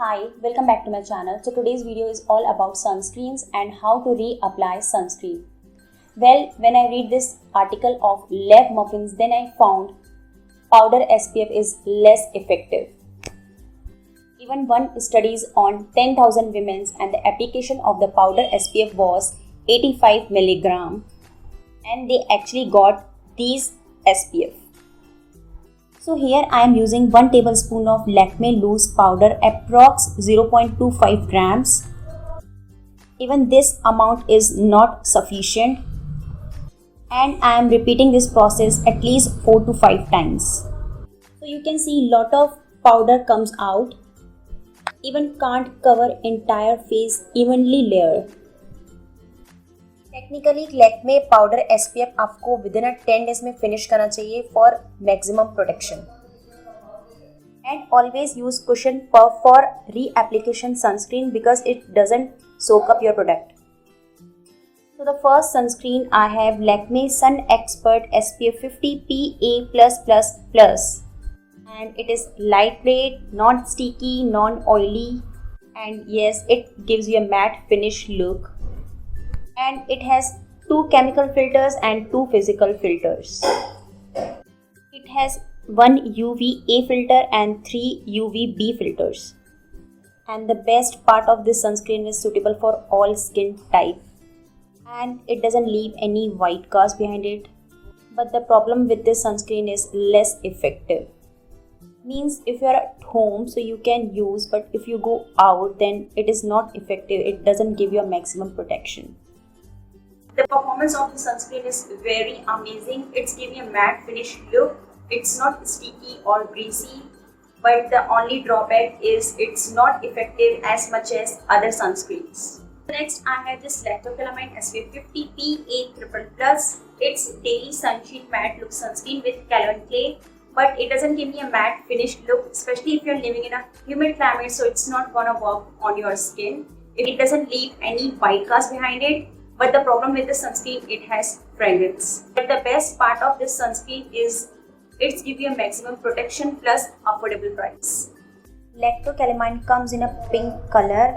Hi, welcome back to my channel. So today's video is all about sunscreens and how to reapply sunscreen. Well, when I read this article of Lev Muffins, then I found powder SPF is less effective. Even one studies on 10,000 women and the application of the powder SPF was 85 milligram and they actually got these SPF. So here I am using 1 tablespoon of Lakme loose powder, approx 0.25 grams. Even this amount is not sufficient and I am repeating this process at least 4 to 5 times. So you can see lot of powder comes out, even can't cover entire face evenly layer. Technically Lakme powder SPF आपको with in 10 days में finish करना चाहिए for maximum protection. And always use cushion puff for री application sunscreen because it doesn't soak up your product. So the first sunscreen I have Lakme Sun Expert SPF 50 PA+++, and it is lightweight, non sticky, non oily, and yes, it gives you a matte finish look. And it has 2 chemical filters and 2 physical filters. It has 1 UVA filter and 3 UVB filters. And the best part of this sunscreen is suitable for all skin type. And it doesn't leave any white cast behind it. But the problem with this sunscreen is less effective. Means if you are at home so you can use, but if you go out then it is not effective. It doesn't give you a maximum protection. The performance of the sunscreen is very amazing. It's giving a matte finish look. It's not sticky or greasy, but the only drawback is it's not effective as much as other sunscreens. Next, I have this Lactocalamine SPF 50 PA+++. It's daily sunshine matte look sunscreen with Calvin Clay, but it doesn't give me a matte finish look, especially if you're living in a humid climate, so it's not gonna work on your skin. It doesn't leave any white cast behind it. But the problem with the sunscreen, it has fragrance. But the best part of this sunscreen is it's give you a maximum protection plus affordable price. Lactocalamine comes in a pink color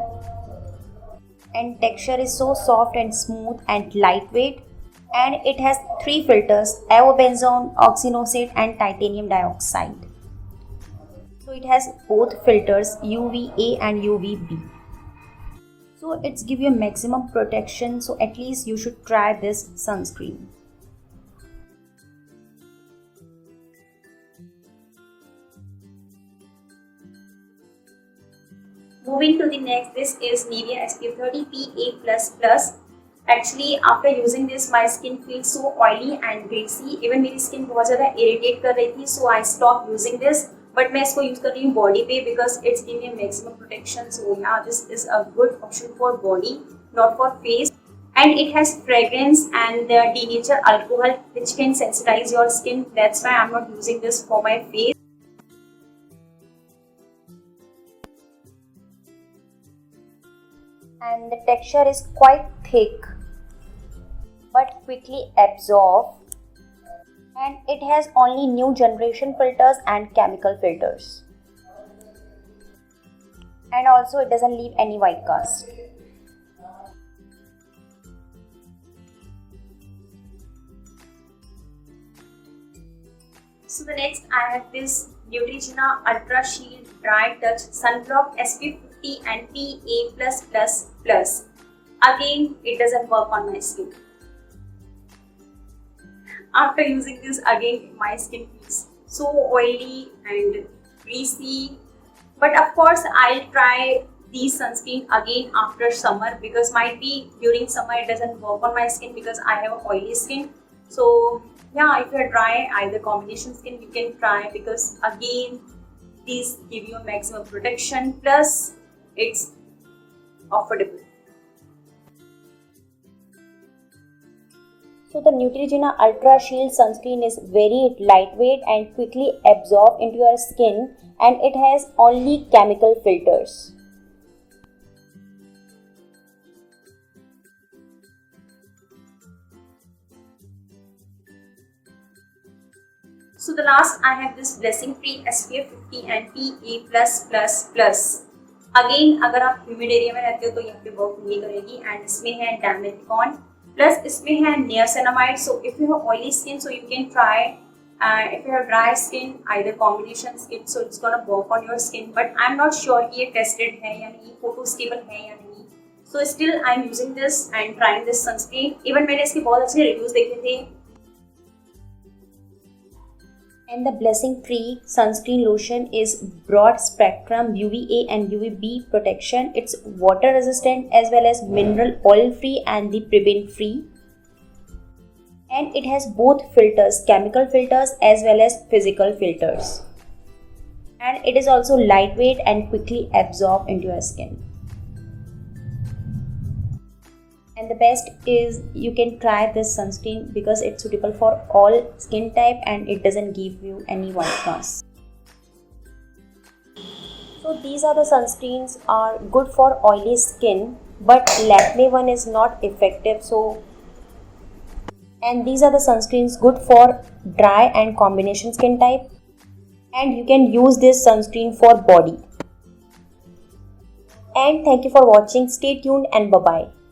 and texture is so soft and smooth and lightweight, and it has 3 filters: avobenzone, oxinoxide and titanium dioxide. So it has both filters, UVA and UVB. So it's give you a maximum protection, so at least you should try this sunscreen. Moving to the next, this is Nivea SPF 30 PA++. Actually after using this my skin feels so oily and greasy. Even मेरी skin बहुत ज़्यादा irritate कर रही थी, so I stopped using this. But मैं इसको use कर रही हूँ बॉडी पे because it's giving me maximum protection. So yeah this is a good option for body, not for face. And it has fragrance and denature alcohol which can sensitize your skin. That's why I'm not using this for my face. And the texture is quite thick but quickly absorb. And it has only new generation filters and chemical filters. And also it doesn't leave any white cast. So the next I have this Neutrogena Ultra Shield Dry Touch Sunblock SPF 50 and PA+++. Again, it doesn't work on my skin. After using this again, my skin feels so oily and greasy. But of course, I'll try these sunscreen again after summer because might be during summer it doesn't work on my skin because I have oily skin. So yeah, if you're dry, either combination skin you can try because again these give you a maximum protection plus it's affordable. So the Neutrogena Ultra Shield sunscreen is very lightweight and quickly absorb into your skin, and it has only chemical filters. So the last I have this Blessing Free SPF 50 and PA+++. Again अगर आप humid area में रहते हो तो यहाँ पे work नहीं करेगी। एंड इसमें है डायमेथिकॉन प्लस इसमें है niacinamide. So if you have oily skin so you can try, if you have dry skin either combination skin so it's gonna work on your skin, but I'm not sure कि ये tested है या नहीं, photo stable है या नहीं। so still I'm using this and trying this sunscreen, even मैंने इसके बहुत अच्छे reviews देखे थे। And the Blessing Tree sunscreen lotion is broad spectrum UVA and UVB protection. It's water resistant as well as mineral oil free and the paraben free. And it has both filters, chemical filters as well as physical filters. And it is also lightweight and quickly absorb into your skin. And the best is you can try this sunscreen because it's suitable for all skin type and it doesn't give you any whiteness. So these are the sunscreens are good for oily skin, but Lakme one is not effective. And these are the sunscreens good for dry and combination skin type, and you can use this sunscreen for body. And thank you for watching. Stay tuned and bye bye.